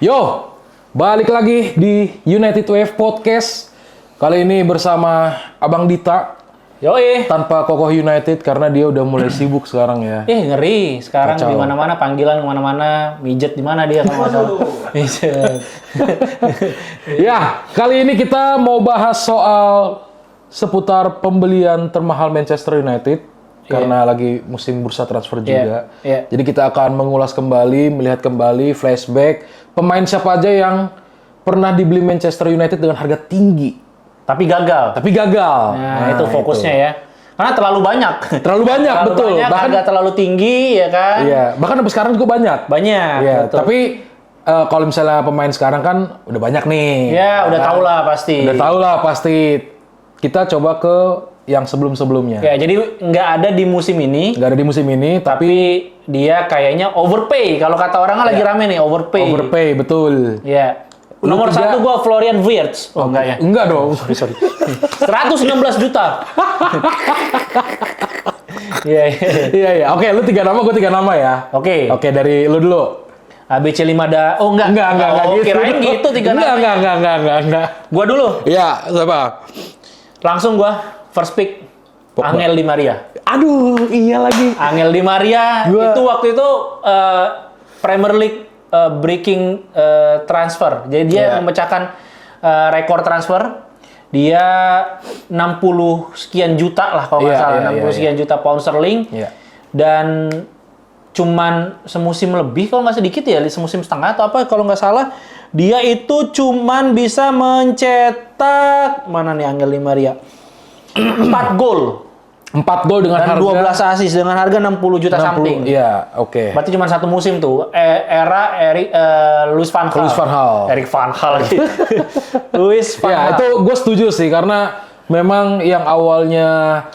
Yo, balik lagi di United Wave Podcast. Kali ini bersama Abang Dita. Yoi. Tanpa Kokoh United karena dia udah mulai sibuk sekarang ya. Ngeri. Sekarang Kacau. di mana-mana panggilan kemana-mana, mijet di mana dia kalau nggak salah. Mijet. Ya, kali ini kita mau bahas soal seputar pembelian termahal Manchester United. Karena lagi musim bursa transfer juga. Jadi kita akan mengulas kembali, melihat kembali, flashback. Pemain siapa aja yang pernah dibeli Manchester United dengan harga tinggi. Tapi gagal. Nah, itu fokusnya ya. Karena terlalu banyak. Terlalu banyak, betul. Banyak, bahkan harga terlalu tinggi, ya kan? Iya, bahkan sampai sekarang juga banyak. Banyak. Iya, betul. tapi kalau misalnya pemain sekarang kan udah banyak nih. Ya, udah tau lah pasti. Udah tau lah pasti. Kita coba ke yang sebelum-sebelumnya. Ya, jadi nggak ada di musim ini. Nggak ada di musim ini, Tapi dia kayaknya overpay. Kalau kata orang kan lagi rame nih, overpay. overpay, betul. Ya. Nomor satu gua Florian Wirtz. Oh, enggak ya? Enggak dong. Sorry. 116 juta. Iya. Iya, iya. Oke, lu 3 nama, gue 3 nama ya. Oke. Oke, dari lu dulu. ABC 5 Oh, enggak. Enggak Oh, gitu. kirain gitu 3 nama. Enggak. Gua dulu. Iya, siapa? Langsung gua first pick Pogba. Angel Di Maria. Aduh, iya lagi. Angel Di Maria itu waktu itu Premier League breaking transfer. Jadi dia memecahkan rekor transfer. Dia 60 sekian juta lah kalau nggak salah, 60 sekian juta pound sterling. Iya. Dan cuman semusim lebih kalau nggak sedikit ya, semusim setengah atau apa kalau nggak salah, dia itu cuman bisa mencetak mana nih Angel Di Maria? 4 gol. 4 gol dengan Dan harga 12 assist dengan harga 60 juta 60. something. Iya, oke. Berarti cuma satu musim tuh. Era Louis van Gaal. Louis van Gaal. Erik van Gaal lagi. Louis van Ya, Gaal. itu gue setuju sih karena memang yang awalnya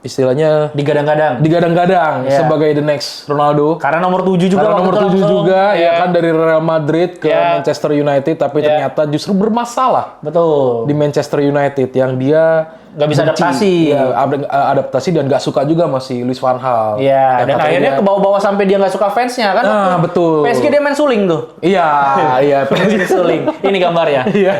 istilahnya digadang-gadang sebagai the next Ronaldo. Karena nomor 7 juga. Karena nomor 7 juga ya kan dari Real Madrid ke Ya. Manchester United, tapi ternyata justru bermasalah Betul. di Manchester United yang dia Nggak bisa benci. adaptasi. Ya, adaptasi dan nggak suka juga masih Louis van Gaal. Iya, dan katanya akhirnya ke bawah-bawah sampai dia nggak suka fansnya kan. Nah, betul. PSG dia main suling tuh. Iya, iya. Main suling. Ini gambarnya. Iya.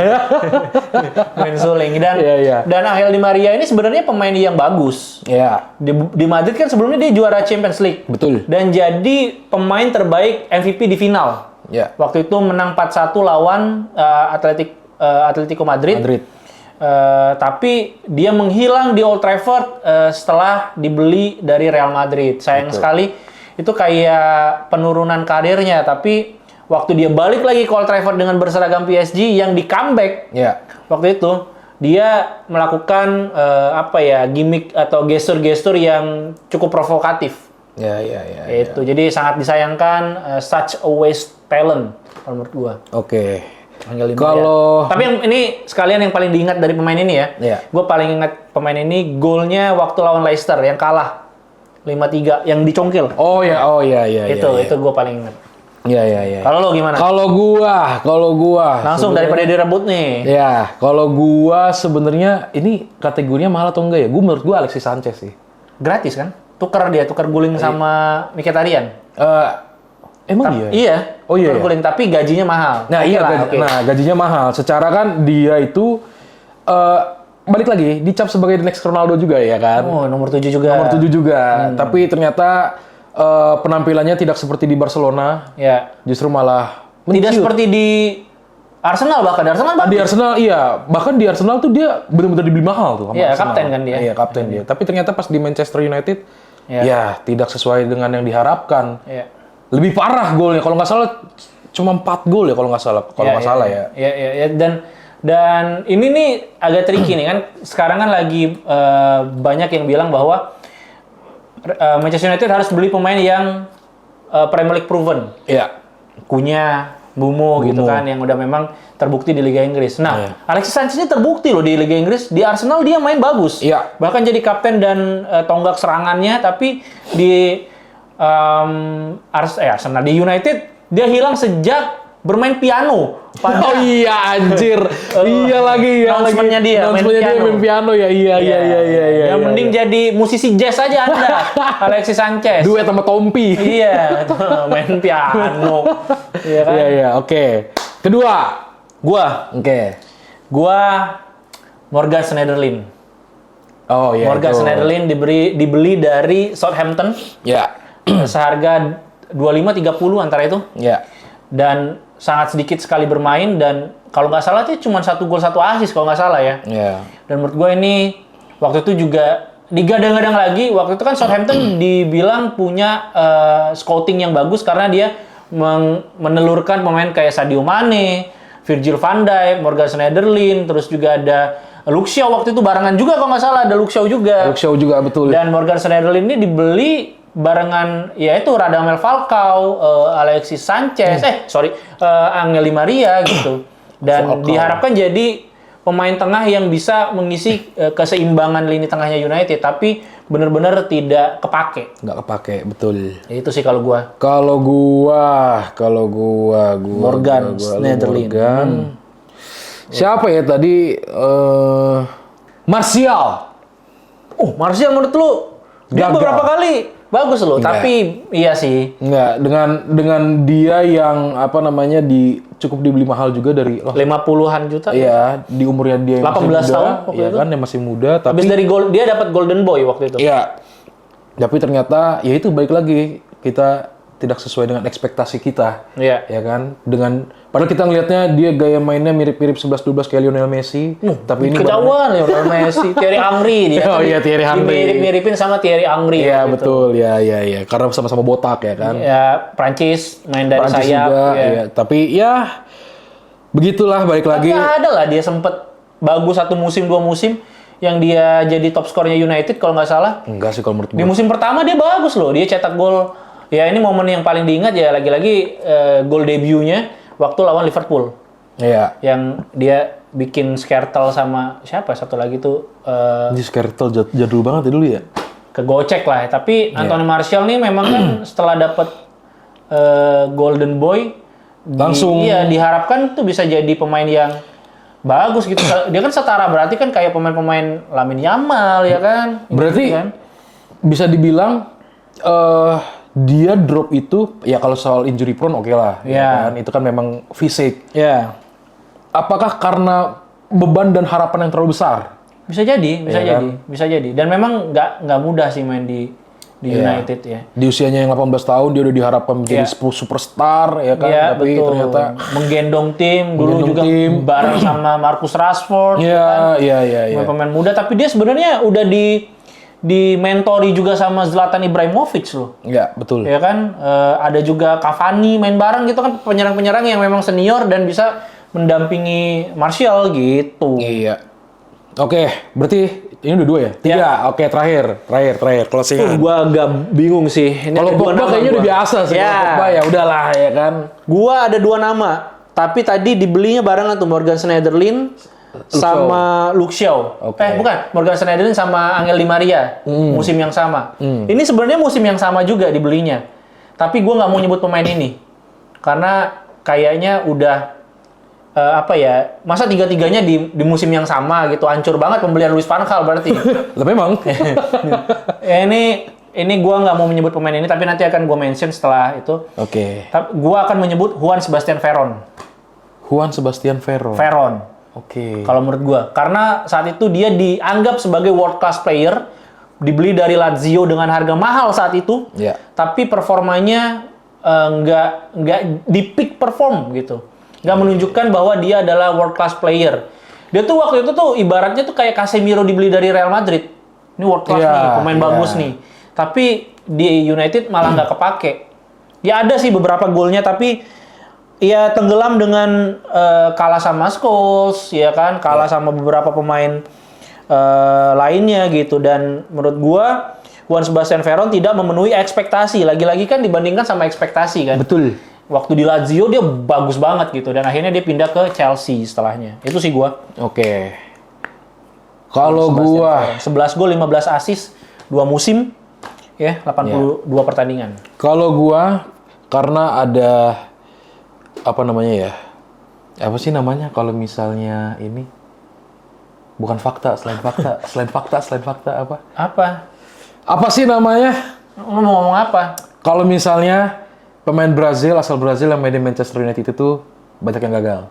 Main suling. Dan Iya. dan Angel Di Maria ini sebenarnya pemain yang bagus. Iya, Di Madrid kan sebelumnya dia juara Champions League. betul. Dan jadi pemain terbaik MVP di final. Ya. Waktu itu menang 4-1 lawan Atletico Madrid. Tapi dia menghilang di Old Trafford setelah dibeli dari Real Madrid. Sayang sekali, itu kayak penurunan karirnya. Tapi waktu dia balik lagi ke Old Trafford dengan berseragam PSG yang di comeback, waktu itu dia melakukan gimmick atau gestur-gestur yang cukup provokatif. Ya. Itu jadi sangat disayangkan, such a waste talent kalau menurut gua. Oke. Angel Di Maria. Kalau Tapi yang ini sekalian yang paling diingat dari pemain ini ya. Iya. Gua paling ingat pemain ini golnya waktu lawan Leicester yang kalah 5-3 yang dicongkil. Oh iya. Itu gua paling ingat. Iya. Kalau lo gimana? Kalau gua Langsung daripada direbut nih. Ya, kalau gua sebenarnya ini kategorinya mahal atau enggak ya? Menurut gua Alexis Sanchez sih. Gratis kan? Tukar guling sama Mkhitaryan. Emang iya? Oh iya. Tukar guling tapi gajinya mahal. Nah, Oke iya, lah, oke. gajinya mahal. Secara kan dia itu balik lagi dicap sebagai the next Ronaldo juga ya kan? Oh, nomor 7 juga. Nomor 7 juga. Tapi ternyata penampilannya tidak seperti di Barcelona. Ya. Justru malah Tidak menciut. seperti di Arsenal bahkan. Di Arsenal iya, bahkan di Arsenal tuh dia benar-benar dibeli mahal tuh sama Iya, Arsenal. kapten kan dia. Iya, kapten dia. Tapi ternyata pas di Manchester United ya tidak sesuai dengan yang diharapkan. Iya. Lebih parah golnya kalau nggak salah cuma 4 gol ya kalau nggak salah. Iya. Dan ini nih agak tricky nih kan. Sekarang kan lagi banyak yang bilang bahwa Manchester United harus beli pemain yang Premier League proven. Iya. Kunya, Bumo gitu kan, yang udah memang terbukti di Liga Inggris. Nah, Alexis Sanchez ini terbukti loh di Liga Inggris. Di Arsenal dia main bagus. Iya. Bahkan jadi kapten dan tonggak serangannya, tapi di Arsenal, di United dia hilang sejak bermain piano pada Oh iya anjir. Iya lagi ya. announcement-nya dia main piano ya. Iya. Ya mending jadi musisi jazz aja Anda, Alexis Sanchez. Duet sama Tompi. Iya, main piano. Iya kan? Iya, oke. Kedua. Gua Morgan Schneiderlin. Oh iya. Morgan Schneiderlin dibeli dari Southampton. Ya. Seharga 25-30 antara itu. Ya. Dan sangat sedikit sekali bermain dan kalau nggak salah itu cuma 1 gol 1 assist kalau nggak salah ya. Ya. Dan menurut gue ini waktu itu juga digadang-gadang lagi. Waktu itu kan Southampton dibilang punya scouting yang bagus karena dia menelurkan pemain kayak Sadio Mane, Virgil van Dijk, Morgan Schneiderlin, terus juga ada Luke Shaw waktu itu barengan juga kalau nggak salah ada Luke Shaw juga. Luke Shaw juga betul. Dan Morgan Schneiderlin ini dibeli barengan yaitu Radamel Falcao, Alexis Sanchez, Angel Di Maria gitu. Dan Falcao diharapkan jadi pemain tengah yang bisa mengisi keseimbangan lini tengahnya United, tapi benar-benar tidak kepake. Nggak kepake, betul. Itu sih kalau gua. Kalau gua Morgan Schneiderlin. Siapa ya tadi? Martial. Martial menurut lu dia Gagal. beberapa kali bagus loh, Enggak. tapi iya sih. Enggak, dengan dia yang cukup dibeli mahal juga dari 50-an juta. Iya, di umurnya dia yang 18 masih muda, tahun waktu ya itu. kan, yang masih muda, tapi Habis dari gol dia dapat Golden Boy waktu itu. iya. Tapi ternyata ya itu balik lagi kita tidak sesuai dengan ekspektasi kita. Iya. Ya kan? Padahal kita ngelihatnya dia gaya mainnya mirip-mirip 11-12 kayak Lionel Messi, tapi ini Kejauhan Lionel Messi, Thierry Henry dia. Oh iya, Thierry Henry. Mirip-miripin sama Thierry Henry. Iya, gitu. betul. Ya. Karena sama-sama botak ya kan. Ya, Prancis main dari Prancis sayap. juga, Ya. ya. Tapi ya begitulah balik lagi. Tapi ada lah dia sempet bagus 1 musim 2 musim yang dia jadi top skornya United kalau nggak salah. Enggak sih kalau menurut Di gue. musim pertama dia bagus loh, dia cetak gol. Ya ini momen yang paling diingat ya lagi-lagi gol debutnya waktu lawan Liverpool. Iya. Yang dia bikin Skrtel sama siapa satu lagi tuh Ini Skrtel jadul banget ya dulu ya. kegocek lah. Tapi Anthony Martial nih memang kan setelah dapat Golden Boy Langsung. iya diharapkan tuh bisa jadi pemain yang bagus gitu. Dia kan setara berarti kan kayak pemain-pemain Lamine Yamal ya kan. Berarti Gitu kan. bisa dibilang dia drop itu ya kalau soal injury prone oke lah. Iya. Ya kan? Itu kan memang fisik. Ya. Apakah karena beban dan harapan yang terlalu besar? Bisa jadi, Iya bisa jadi. Dan memang nggak mudah sih main di United ya. Di usianya yang 18 tahun dia udah diharapkan menjadi superstar ya kan, Iya, tapi betul. ternyata menggendong tim dulu Menggendong juga tim. bareng sama Marcus Rashford. iya. Pemain muda, tapi dia sebenarnya udah di mentori juga sama Zlatan Ibrahimovic loh. Iya, betul. Ya kan, ada juga Cavani main bareng gitu kan, penyerang-penyerang yang memang senior dan bisa mendampingi Martial gitu. Iya. Oke, berarti ini udah 2 ya? 3. Ya. Oke, terakhir closingan. Gua agak bingung sih. Ini Kalau ada 2 Pogba nama kayaknya gua. udah biasa sih. Ya. Kalau Pogba ya udahlah ya kan. Gua ada 2 nama, tapi tadi dibelinya barengan tuh Morgan Schneiderlin sama Luke Shaw. Oke. Bukan, Morgan Schneiderlin sama Angel Di Maria. Musim yang sama. Ini sebenarnya musim yang sama juga dibelinya. Tapi gua nggak mau nyebut pemain ini. Karena kayaknya udah masa tiga-tiganya di musim yang sama gitu. Hancur banget pembelian Luis van Gaal berarti. Lah memang. Ya, ini gua nggak mau menyebut pemain ini, tapi nanti akan gua mention setelah itu. Oke. Gua akan menyebut Juan Sebastian Veron. Juan Sebastian Veron. Oke. Kalau menurut gua, karena saat itu dia dianggap sebagai world class player, dibeli dari Lazio dengan harga mahal saat itu. Ya. Tapi performanya nggak di peak perform gitu. Nggak menunjukkan bahwa dia adalah world class player. Dia tuh waktu itu tuh ibaratnya tuh kayak Casemiro dibeli dari Real Madrid. Ini world class nih, pemain bagus nih. Tapi di United malah nggak kepake. Ya ada sih beberapa golnya, tapi ya tenggelam dengan kalah sama Scholes, ya kan, kalah sama beberapa pemain lainnya gitu. Dan menurut gua Juan Sebastian Veron tidak memenuhi ekspektasi. Lagi-lagi kan dibandingkan sama ekspektasi kan. Betul. Waktu di Lazio dia bagus banget gitu, dan akhirnya dia pindah ke Chelsea setelahnya. Itu sih gua. Oke. Kalau gua 11 gol, 15 assist, 2 musim, ya 82 pertandingan. Kalau gua karena ada apa namanya ya? Apa sih namanya kalau misalnya ini bukan fakta, selain fakta apa? Apa sih namanya? Lu mau ngomong apa? Kalau misalnya pemain Brazil asal Brazil yang main di Manchester United itu banyak yang gagal.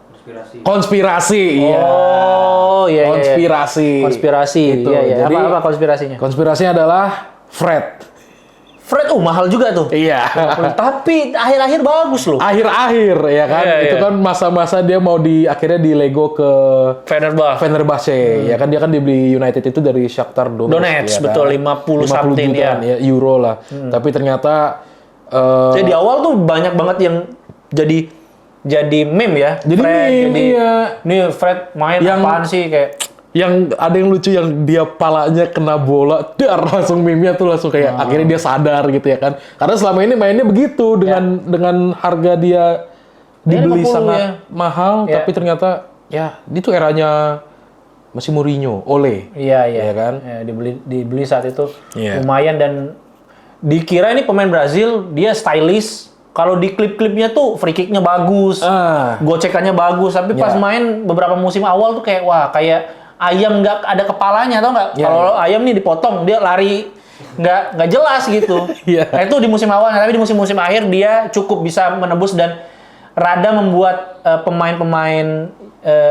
Konspirasi. Iya. Oh, iya. Konspirasi. Itu. Iya. Jadi, apa konspirasinya? Konspirasinya adalah Fred, mahal juga tuh. Iya. Tapi akhir-akhir bagus loh. Akhir-akhir ya kan. Iya, Itu iya. kan masa-masa dia mau akhirnya di Lego ke Fenerbahce. Ya kan dia kan dibeli United itu dari Shakhtar Donetsk, ya kan? betul 50 something jutaan, ya euro lah. Tapi ternyata Jadi di awal tuh banyak banget yang jadi meme ya. Jadi meme, iya. Nih Fred main apaan sih kayak yang ada yang lucu yang dia palanya kena bola, dar langsung meme-nya tuh langsung kayak akhirnya dia sadar gitu ya kan. Karena selama ini mainnya begitu dengan harga dia dibeli 50 sangat ya. mahal, tapi ternyata ya itu eranya masih Mourinho, Ole. Iya. Ya kan? Ya, dibeli saat itu Iya. lumayan dan dikira ini pemain Brazil, dia stylish. Kalau di klip-klipnya tuh free kick-nya bagus, gocekannya bagus, tapi pas main beberapa musim awal tuh kayak ayam nggak ada kepalanya, tau nggak? Kalau ayam nih dipotong, dia lari nggak jelas gitu. Nah, itu di musim awal, tapi di musim-musim akhir dia cukup bisa menebus dan rada membuat pemain-pemain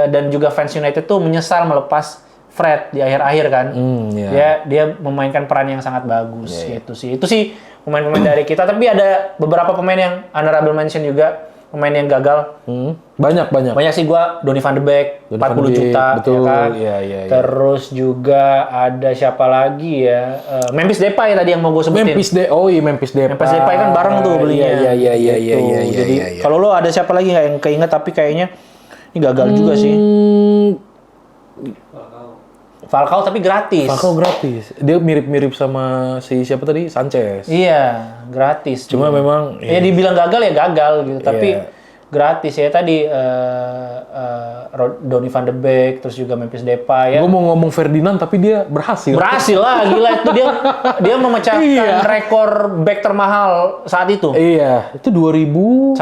dan juga fans United tuh menyesal melepas Fred di akhir-akhir kan. Dia memainkan peran yang sangat bagus gitu sih. Itu sih pemain-pemain dari kita, tapi ada beberapa pemain yang honorable mention juga, pemain yang gagal. Banyak. Banyak sih gua, Donny van de Beek, 40 juta, betul. ya kan? Iya. Terus juga ada siapa lagi ya? Memphis Depay tadi yang mau gue sebutin. Memphis Depay. Memphis Depay kan bareng tuh belinya. Iya. Jadi kalau lo ada siapa lagi nggak yang keinget tapi kayaknya ini gagal juga sih. Falcao tapi gratis. Falcao gratis. Dia mirip-mirip sama si siapa tadi? Sanchez. Iya, gratis. Cuma memang ya dibilang gagal ya gagal gitu, tapi gratis ya tadi Donny van de Beek, terus juga Memphis Depay ya. Gue mau ngomong Ferdinand tapi dia berhasil. Berhasil lah, gila itu dia memecahkan rekor back termahal saat itu. Iya, itu 2001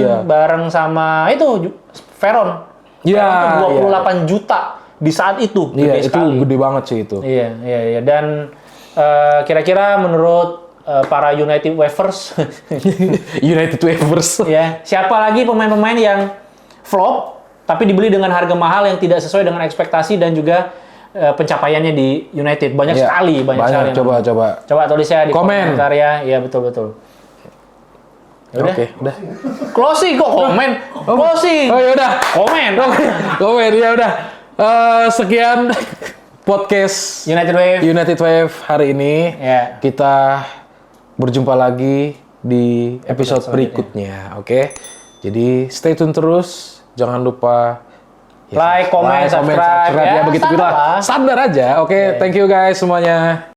iya. Bareng sama itu Veron. Iya, 28 juta di saat itu. Iya, itu sekali. gede banget sih itu. Iya. Dan kira-kira menurut para United Wavers, ya, siapa lagi pemain-pemain yang flop tapi dibeli dengan harga mahal yang tidak sesuai dengan ekspektasi dan juga pencapaiannya di United? Banyak sekali. Coba tulis ya di komentar ya. Iya, betul. Oke, udah. Closing kok komen. Closing. Oh ya udah. Komen ya udah. Sekian podcast United Wave hari ini. Ya. Kita berjumpa lagi di episode berikutnya. Oke. Jadi stay tune terus. Jangan lupa like, comment, subscribe. Ya begitu-gitu lah. Standar aja. Oke, thank you guys semuanya.